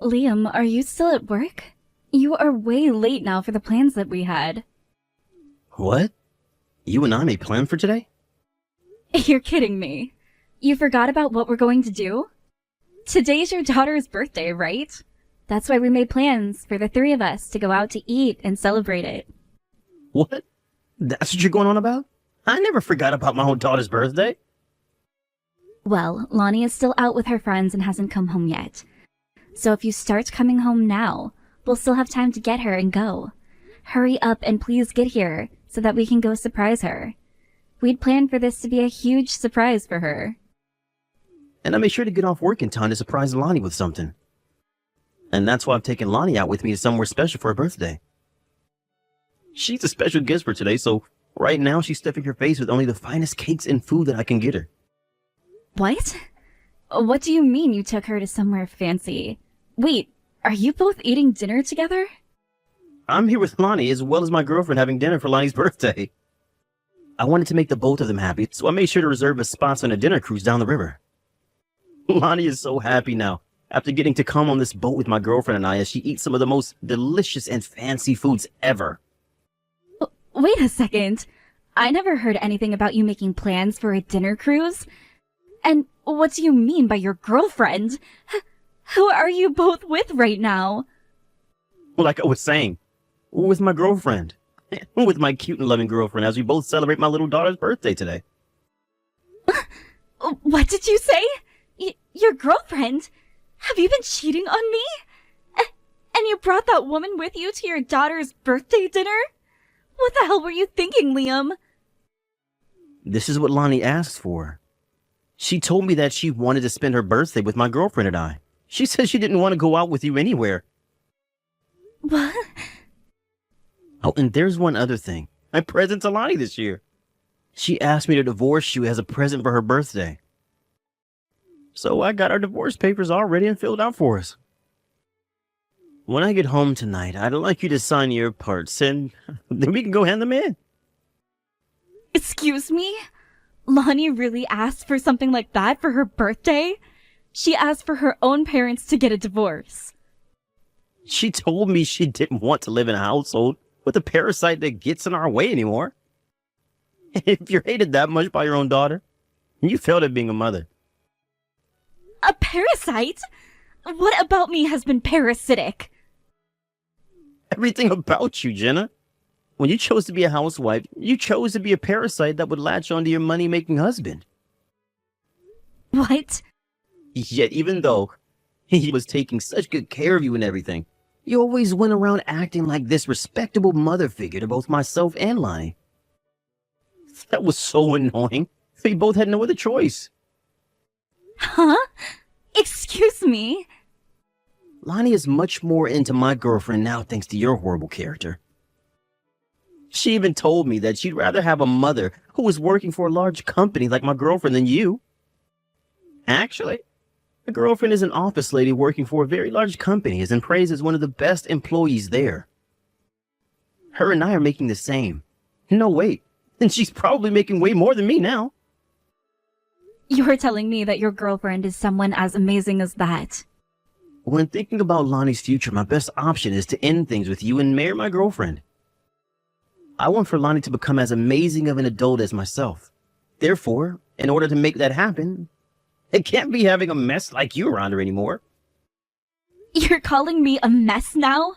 Liam, are you still at work? You are way late now for the plans that we had. What? You and I made plans for today? You're kidding me. You forgot about what we're going to do? Today's your daughter's birthday, right? That's why we made plans for the three of us to go out to eat and celebrate it. What? That's what you're going on about? I never forgot about my own daughter's birthday. Well, Lonnie is still out with her friends and hasn't come home yet. So if you start coming home now, we'll still have time to get her and go. Hurry up and please get here so that we can go surprise her. We'd planned for this to be a huge surprise for her. And I made sure to get off work in time to surprise Lonnie with something. And that's why I've taken Lonnie out with me to somewhere special for her birthday. She's a special guest for today, so right now she's stuffing her face with only the finest cakes and food that I can get her. What? What do you mean you took her to somewhere fancy? Wait, are you both eating dinner together? I'm here with Lonnie as well as my girlfriend having dinner for Lonnie's birthday. I wanted to make the both of them happy, so I made sure to reserve a spot on a dinner cruise down the river. Lonnie is so happy now, after getting to come on this boat with my girlfriend and I as she eats some of the most delicious and fancy foods ever. Wait a second. I never heard anything about you making plans for a dinner cruise. And what do you mean by your girlfriend? Who are you both with right now? Well, like I was saying, with my girlfriend. With my cute and loving girlfriend as we both celebrate my little daughter's birthday today. What did you say? Your girlfriend? Have you been cheating on me? And you brought that woman with you to your daughter's birthday dinner? What the hell were you thinking, Liam? This is what Lonnie asked for. She told me that she wanted to spend her birthday with my girlfriend and I. She said she didn't want to go out with you anywhere. What? Oh, and there's one other thing. My present to Lonnie this year. She asked me to divorce you as a present for her birthday. So I got our divorce papers all ready and filled out for us. When I get home tonight, I'd like you to sign your parts and then we can go hand them in. Excuse me? Lonnie really asked for something like that for her birthday? She asked for her own parents to get a divorce. She told me she didn't want to live in a household with a parasite that gets in our way anymore. If you're hated that much by your own daughter, you failed at being a mother. A parasite? What about me has been parasitic? Everything about you, Jenna. When you chose to be a housewife, you chose to be a parasite that would latch onto your money-making husband. What? Yet even though he was taking such good care of you and everything, you always went around acting like this respectable mother figure to both myself and Lonnie. That was so annoying. We both had no other choice. Huh? Excuse me? Lonnie is much more into my girlfriend now thanks to your horrible character. She even told me that she'd rather have a mother who was working for a large company like my girlfriend than you. Actually, my girlfriend is an office lady working for a very large company and praised as one of the best employees there. Her and I are making the same. No, wait. And she's probably making way more than me now. You're telling me that your girlfriend is someone as amazing as that? When thinking about Lonnie's future, my best option is to end things with you and marry my girlfriend. I want for Lonnie to become as amazing of an adult as myself. Therefore, in order to make that happen, it can't be having a mess like you around her anymore. You're calling me a mess now?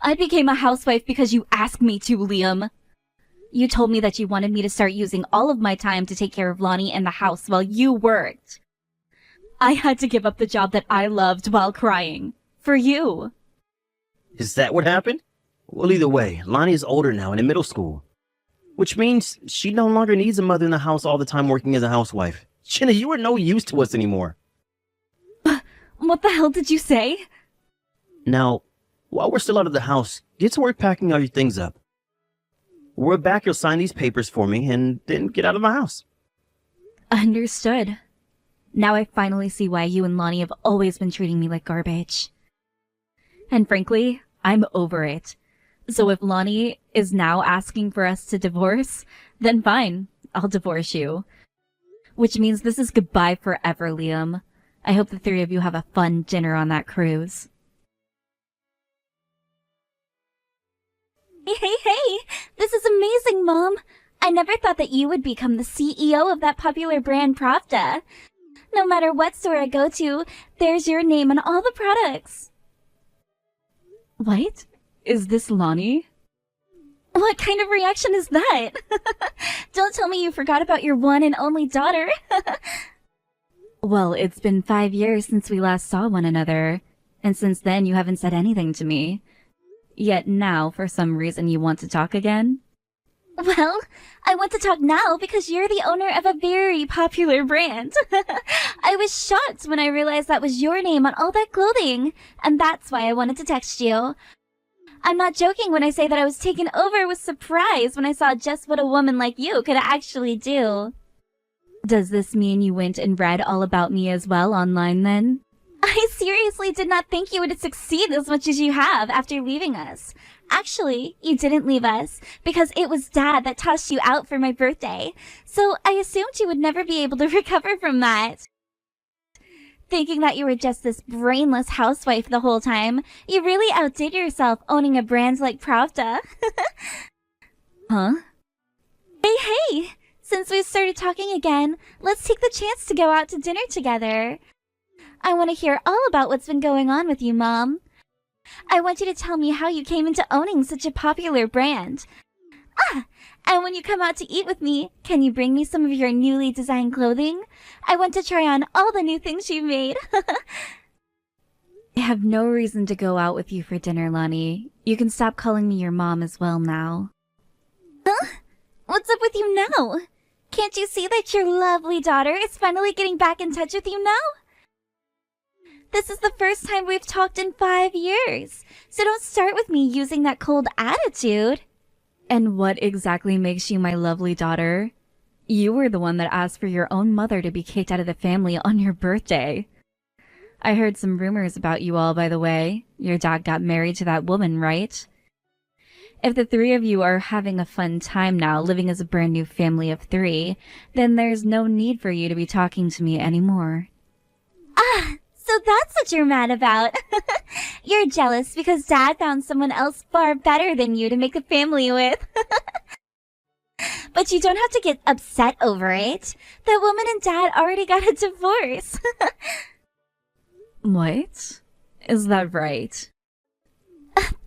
I became a housewife because you asked me to, Liam. You told me that you wanted me to start using all of my time to take care of Lonnie and the house while you worked. I had to give up the job that I loved while crying. For you. Is that what happened? Well, either way, Lonnie is older now and in middle school. Which means she no longer needs a mother in the house all the time working as a housewife. Jenna, you are no use to us anymore. What the hell did you say? Now, while we're still out of the house, get to work packing all your things up. When we're back, you'll sign these papers for me and then get out of my house. Understood. Now I finally see why you and Lonnie have always been treating me like garbage. And frankly, I'm over it. So if Lonnie is now asking for us to divorce, then fine, I'll divorce you. Which means this is goodbye forever, Liam. I hope the three of you have a fun dinner on that cruise. Hey! This is amazing, Mom! I never thought that you would become the CEO of that popular brand, Pravda. No matter what store I go to, there's your name on all the products. What? Is this Lonnie? What kind of reaction is that? Don't tell me you forgot about your one and only daughter. Well, it's been 5 years since we last saw one another, and since then you haven't said anything to me. Yet now, for some reason, you want to talk again? Well, I want to talk now because you're the owner of a very popular brand. I was shocked when I realized that was your name on all that clothing, and that's why I wanted to text you. I'm not joking when I say that I was taken over with surprise when I saw just what a woman like you could actually do. Does this mean you went and read all about me as well online then? I seriously did not think you would succeed as much as you have after leaving us. Actually, you didn't leave us because it was Dad that tossed you out for my birthday. So I assumed you would never be able to recover from that. Thinking that you were just this brainless housewife the whole time, you really outdid yourself owning a brand like Pravda. Huh? Hey! Since we've started talking again, let's take the chance to go out to dinner together. I want to hear all about what's been going on with you, Mom. I want you to tell me how you came into owning such a popular brand. And when you come out to eat with me, can you bring me some of your newly designed clothing? I want to try on all the new things you made. I have no reason to go out with you for dinner, Lonnie. You can stop calling me your mom as well now. Huh? What's up with you now? Can't you see that your lovely daughter is finally getting back in touch with you now? This is the first time we've talked in 5 years, so don't start with me using that cold attitude. And what exactly makes you my lovely daughter? You were the one that asked for your own mother to be kicked out of the family on your birthday. I heard some rumors about you all, by the way. Your dad got married to that woman, right? If the three of you are having a fun time now, living as a brand new family of 3, then there's no need for you to be talking to me anymore. So that's what you're mad about. You're jealous because Dad found someone else far better than you to make a family with. But you don't have to get upset over it. The woman and Dad already got a divorce. What? Is that right?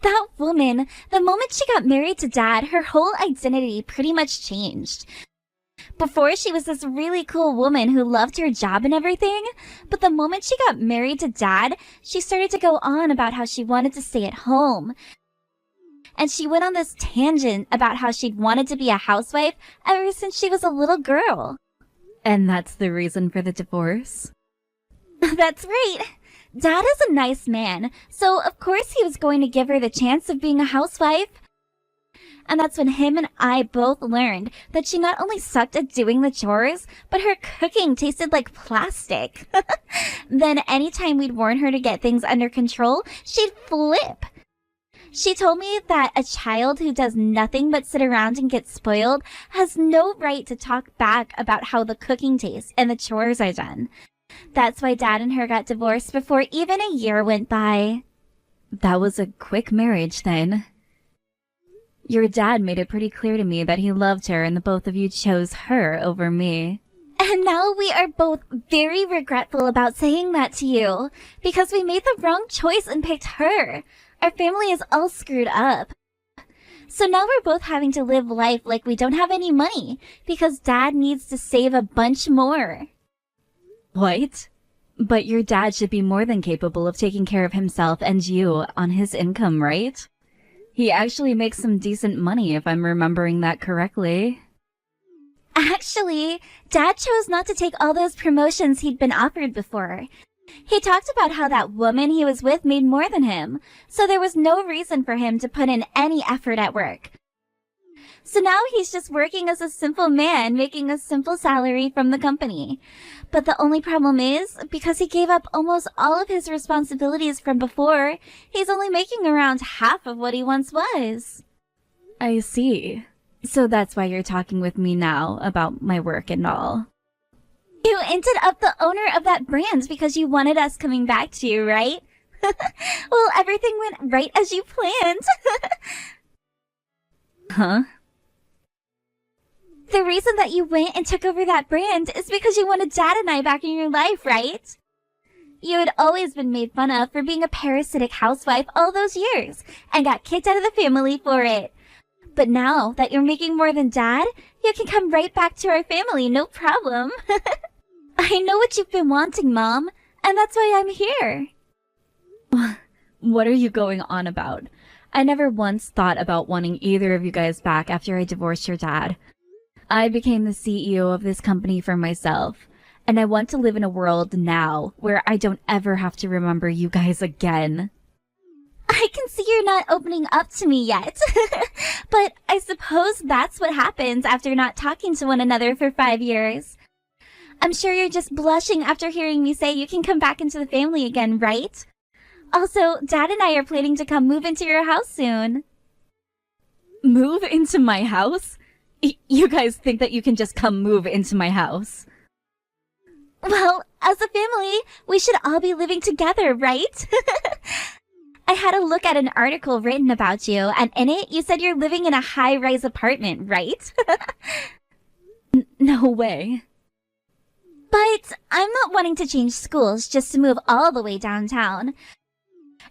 That woman, the moment she got married to Dad, her whole identity pretty much changed. Before, she was this really cool woman who loved her job and everything, but the moment she got married to Dad, she started to go on about how she wanted to stay at home. And she went on this tangent about how she'd wanted to be a housewife ever since she was a little girl. And that's the reason for the divorce? That's right. Dad is a nice man, so of course he was going to give her the chance of being a housewife. And that's when him and I both learned that she not only sucked at doing the chores, but her cooking tasted like plastic. Then anytime we'd warn her to get things under control, she'd flip. She told me that a child who does nothing but sit around and get spoiled has no right to talk back about how the cooking tastes and the chores are done. That's why Dad and her got divorced before even a year went by. That was a quick marriage then. Your dad made it pretty clear to me that he loved her and the both of you chose her over me. And now we are both very regretful about saying that to you, because we made the wrong choice and picked her. Our family is all screwed up. So now we're both having to live life like we don't have any money, because Dad needs to save a bunch more. What? But your dad should be more than capable of taking care of himself and you on his income, right? He actually makes some decent money, if I'm remembering that correctly. Actually, Dad chose not to take all those promotions he'd been offered before. He talked about how that woman he was with made more than him, so there was no reason for him to put in any effort at work. So now he's just working as a simple man, making a simple salary from the company. But the only problem is, because he gave up almost all of his responsibilities from before, he's only making around half of what he once was. I see. So that's why you're talking with me now about my work and all. You ended up the owner of that brand because you wanted us coming back to you, right? Well, everything went right as you planned. Huh? The reason that you went and took over that brand is because you wanted Dad and I back in your life, right? You had always been made fun of for being a parasitic housewife all those years and got kicked out of the family for it. But now that you're making more than Dad, you can come right back to our family, no problem. I know what you've been wanting, Mom, and that's why I'm here. What are you going on about? I never once thought about wanting either of you guys back after I divorced your dad. I became the CEO of this company for myself, and I want to live in a world now where I don't ever have to remember you guys again. I can see you're not opening up to me yet. But I suppose that's what happens after not talking to one another for 5 years. I'm sure you're just blushing after hearing me say you can come back into the family again, right? Also, Dad and I are planning to come move into your house soon. Move into my house? You guys think that you can just come move into my house? Well, as a family, we should all be living together, right? I had a look at an article written about you, and in it, you said you're living in a high-rise apartment, right? No way. But I'm not wanting to change schools just to move all the way downtown.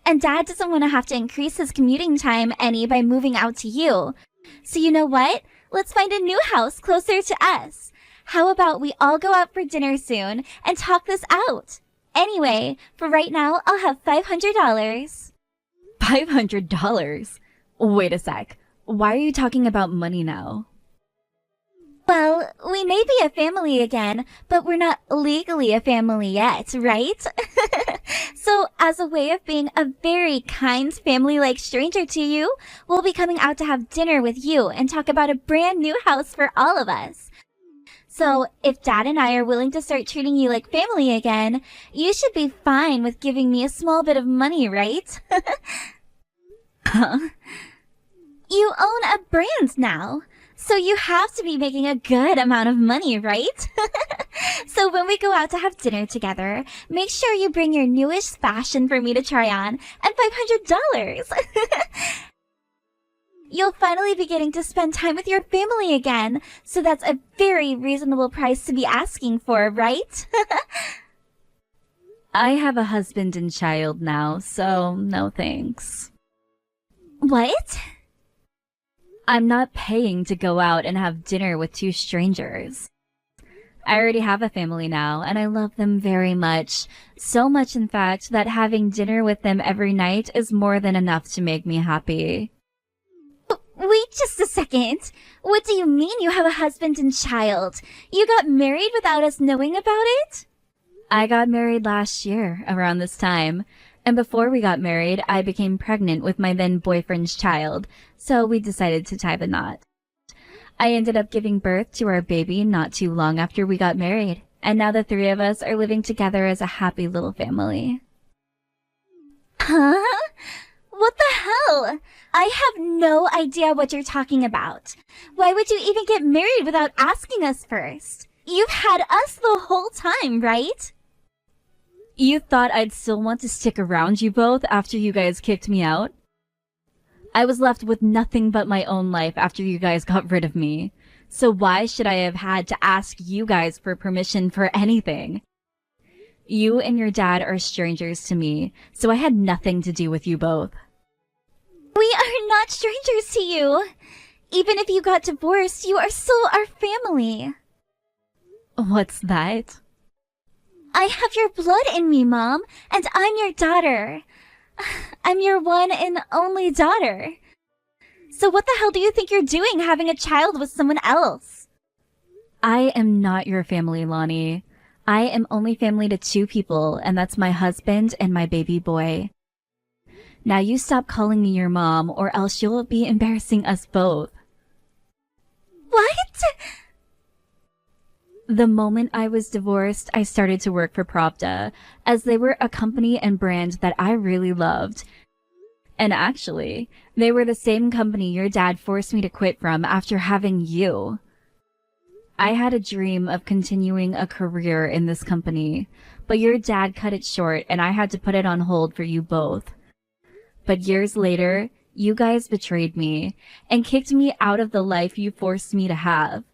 And Dad doesn't want to have to increase his commuting time any by moving out to you. So you know what? Let's find a new house closer to us. How about we all go out for dinner soon and talk this out? Anyway, for right now, I'll have $500. $500? Wait a sec. Why are you talking about money now? Well, we may be a family again, but we're not legally a family yet, right? So, as a way of being a very kind family-like stranger to you, we'll be coming out to have dinner with you and talk about a brand new house for all of us. So, if Dad and I are willing to start treating you like family again, you should be fine with giving me a small bit of money, right? Huh? You own a brand now. So you have to be making a good amount of money, right? So when we go out to have dinner together, make sure you bring your newest fashion for me to try on and $500. You'll finally be getting to spend time with your family again, so that's a very reasonable price to be asking for, right? I have a husband and child now, so no thanks. What? I'm not paying to go out and have dinner with two strangers. I already have a family now, and I love them very much. So much, in fact, that having dinner with them every night is more than enough to make me happy. Wait just a second. What do you mean you have a husband and child? You got married without us knowing about it? I got married last year, around this time. And before we got married, I became pregnant with my then boyfriend's child, so we decided to tie the knot. I ended up giving birth to our baby not too long after we got married, and now the three of us are living together as a happy little family. Huh? What the hell? I have no idea what you're talking about. Why would you even get married without asking us first? You've had us the whole time, right? You thought I'd still want to stick around you both after you guys kicked me out? I was left with nothing but my own life after you guys got rid of me. So why should I have had to ask you guys for permission for anything? You and your dad are strangers to me, so I had nothing to do with you both. We are not strangers to you. Even if you got divorced, you are still our family. What's that? I have your blood in me, Mom, and I'm your daughter. I'm your one and only daughter. So what the hell do you think you're doing having a child with someone else? I am not your family, Lonnie. I am only family to two people, and that's my husband and my baby boy. Now you stop calling me your mom, or else you'll be embarrassing us both. What? The moment I was divorced, I started to work for Pravda, as they were a company and brand that I really loved. And actually, they were the same company your dad forced me to quit from after having you. I had a dream of continuing a career in this company, but your dad cut it short and I had to put it on hold for you both. But years later, You guys betrayed me and kicked me out of the life you forced me to have.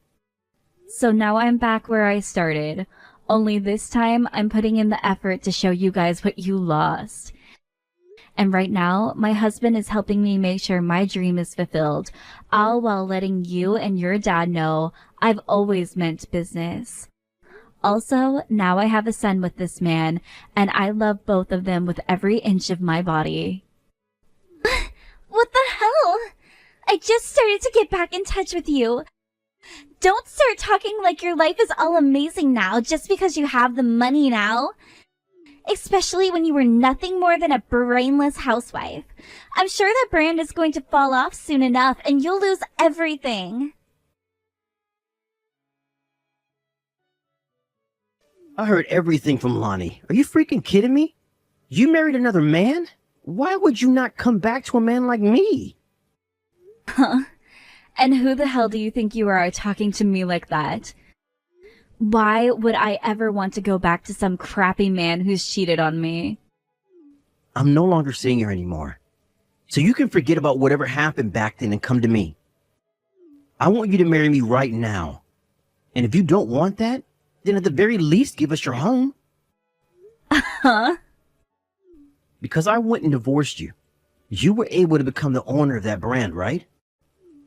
So now I'm back where I started, only this time I'm putting in the effort to show you guys what you lost. And right now, my husband is helping me make sure my dream is fulfilled, all while letting you and your dad know I've always meant business. Also, now I have a son with this man, and I love both of them with every inch of my body. What the hell? I just started to get back in touch with you. Don't start talking like your life is all amazing now just because you have the money now. Especially when you were nothing more than a brainless housewife. I'm sure that brand is going to fall off soon enough and you'll lose everything. I heard everything from Lonnie. Are you freaking kidding me? You married another man? Why would you not come back to a man like me? Huh? And who the hell do you think you are talking to me like that? Why would I ever want to go back to some crappy man who's cheated on me? I'm no longer seeing her anymore. So you can forget about whatever happened back then and come to me. I want you to marry me right now. And if you don't want that, then at the very least give us your home. Huh? Because I went and divorced you, you were able to become the owner of that brand, right?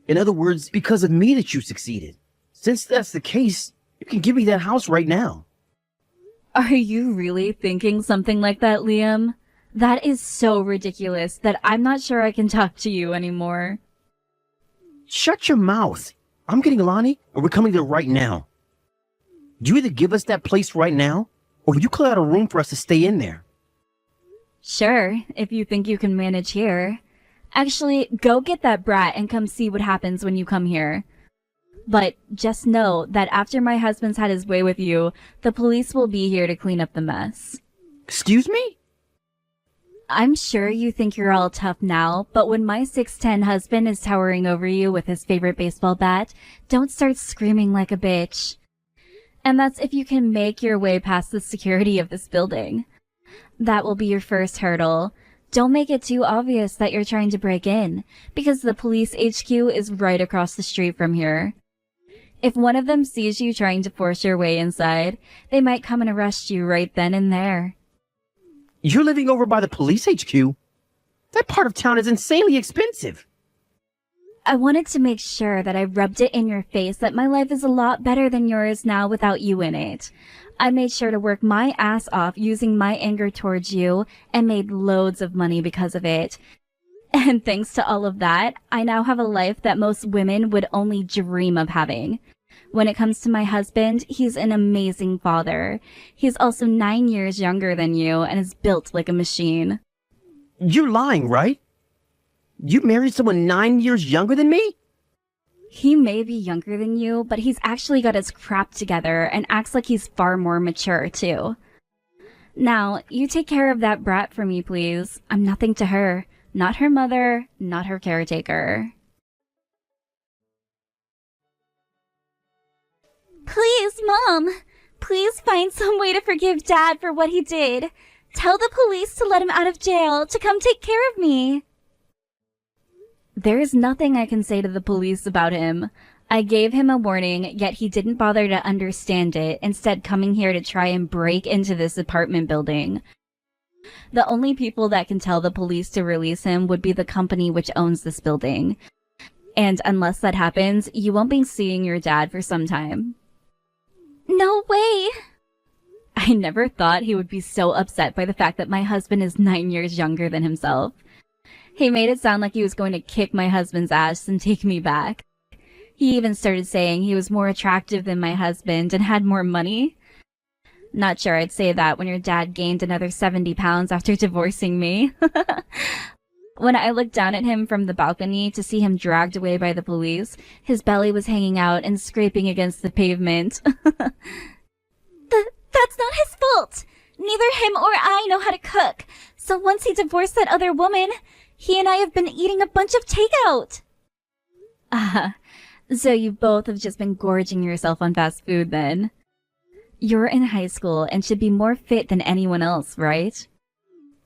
In other words, because of me that you succeeded. Since that's the case, you can give me that house right now. Are you really thinking something like that, Liam? That is so ridiculous that I'm not sure I can talk to you anymore. Shut your mouth. I'm getting Lonnie, and we're coming there right now. You either give us that place right now, or you clear out a room for us to stay in there. Sure, if you think you can manage here. Actually, go get that brat and come see what happens when you come here. But just know that after my husband's had his way with you, the police will be here to clean up the mess. Excuse me? I'm sure you think you're all tough now, but when my 6'10" husband is towering over you with his favorite baseball bat, don't start screaming like a bitch. And that's if you can make your way past the security of this building. That will be your first hurdle. Don't make it too obvious that you're trying to break in, because the police HQ is right across the street from here. If one of them sees you trying to force your way inside, they might come and arrest you right then and there. You're living over by the police HQ? That part of town is insanely expensive. I wanted to make sure that I rubbed it in your face that my life is a lot better than yours now without you in it. I made sure to work my ass off using my anger towards you and made loads of money because of it. And thanks to all of that, I now have a life that most women would only dream of having. When it comes to my husband, he's an amazing father. He's also 9 years younger than you and is built like a machine. You're lying, right? You married someone 9 years younger than me? He may be younger than you, but he's actually got his crap together and acts like he's far more mature, too. Now, you take care of that brat for me, please. I'm nothing to her. Not her mother, not her caretaker. Please, Mom. Please find some way to forgive Dad for what he did. Tell the police to let him out of jail, to come take care of me. There's nothing I can say to the police about him. I gave him a warning, yet he didn't bother to understand it, instead coming here to try and break into this apartment building. The only people that can tell the police to release him would be the company which owns this building. And unless that happens, you won't be seeing your dad for some time. No way! I never thought he would be so upset by the fact that my husband is 9 years younger than himself. He made it sound like he was going to kick my husband's ass and take me back. He even started saying he was more attractive than my husband and had more money. Not sure I'd say that when your dad gained another 70 pounds after divorcing me. When I looked down at him from the balcony to see him dragged away by the police, his belly was hanging out and scraping against the pavement. That's not his fault. Neither him or I know how to cook. So once he divorced that other woman, he and I have been eating a bunch of takeout. So you both have just been gorging yourself on fast food then. You're in high school and should be more fit than anyone else, right?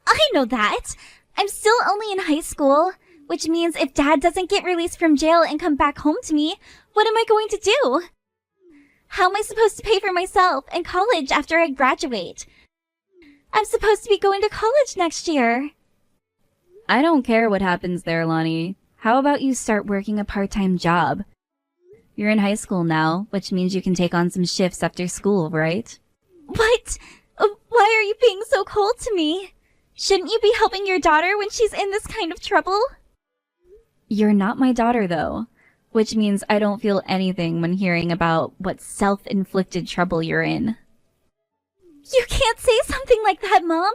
I know that. I'm still only in high school. Which means if Dad doesn't get released from jail and come back home to me, what am I going to do? How am I supposed to pay for myself and college after I graduate? I'm supposed to be going to college next year. I don't care what happens there, Lonnie. How about you start working a part-time job? You're in high school now, which means you can take on some shifts after school, right? What? Why are you being so cold to me? Shouldn't you be helping your daughter when she's in this kind of trouble? You're not my daughter, though, which means I don't feel anything when hearing about what self-inflicted trouble you're in. You can't say something like that, Mom.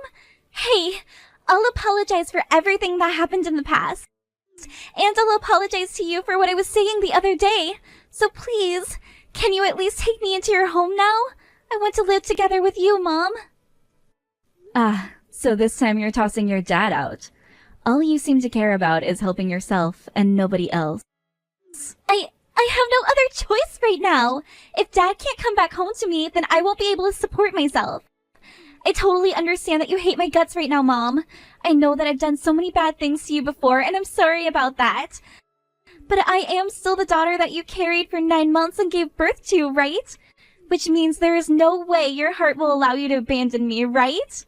Hey, I'll apologize for everything that happened in the past. And I'll apologize to you for what I was saying the other day. So please, can you at least take me into your home now? I want to live together with you, Mom. Ah, so this time you're tossing your dad out. All you seem to care about is helping yourself and nobody else. I have no other choice right now. If Dad can't come back home to me, then I won't be able to support myself. I totally understand that you hate my guts right now, Mom. I know that I've done so many bad things to you before, and I'm sorry about that. But I am still the daughter that you carried for 9 months and gave birth to, right? Which means there is no way your heart will allow you to abandon me, right?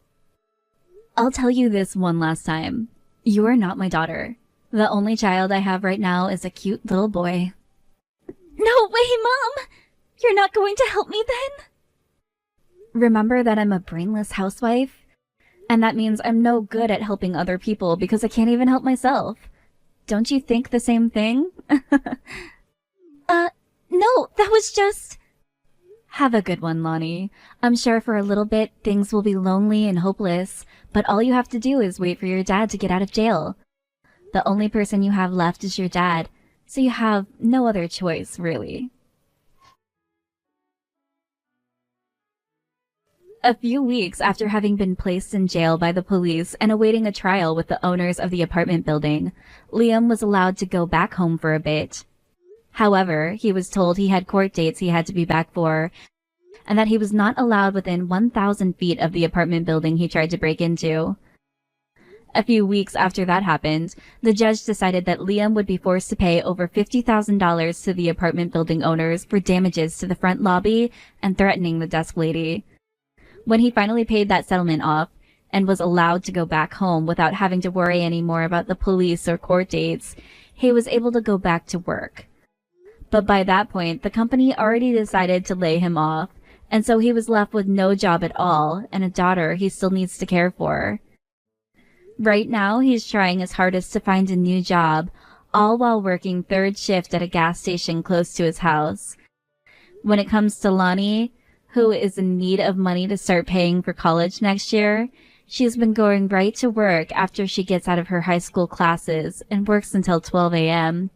I'll tell you this one last time. You are not my daughter. The only child I have right now is a cute little boy. No way, Mom! You're not going to help me then? Remember that I'm a brainless housewife? And that means I'm no good at helping other people because I can't even help myself. Don't you think the same thing? No, that was just... Have a good one, Lonnie. I'm sure for a little bit things will be lonely and hopeless, but all you have to do is wait for your dad to get out of jail. The only person you have left is your dad, so you have no other choice, really. A few weeks after having been placed in jail by the police and awaiting a trial with the owners of the apartment building, Liam was allowed to go back home for a bit. However, he was told he had court dates he had to be back for, and that he was not allowed within 1,000 feet of the apartment building he tried to break into. A few weeks after that happened, the judge decided that Liam would be forced to pay over $50,000 to the apartment building owners for damages to the front lobby and threatening the desk lady. When he finally paid that settlement off and was allowed to go back home without having to worry anymore about the police or court dates, he was able to go back to work. But by that point, the company already decided to lay him off, and so he was left with no job at all and a daughter he still needs to care for. Right now, he's trying his hardest to find a new job, all while working third shift at a gas station close to his house. When it comes to Lonnie, who is in need of money to start paying for college next year, she's been going right to work after she gets out of her high school classes and works until 12 a.m.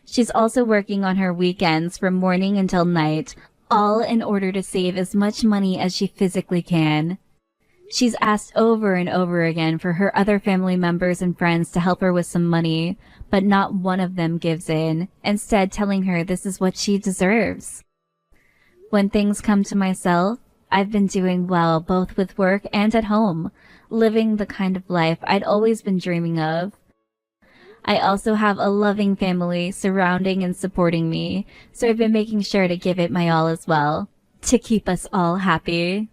She's also working on her weekends from morning until night, all in order to save as much money as she physically can. She's asked over and over again for her other family members and friends to help her with some money, but not one of them gives in, instead telling her this is what she deserves. When things come to myself, I've been doing well both with work and at home, living the kind of life I'd always been dreaming of. I also have a loving family surrounding and supporting me, so I've been making sure to give it my all as well, to keep us all happy.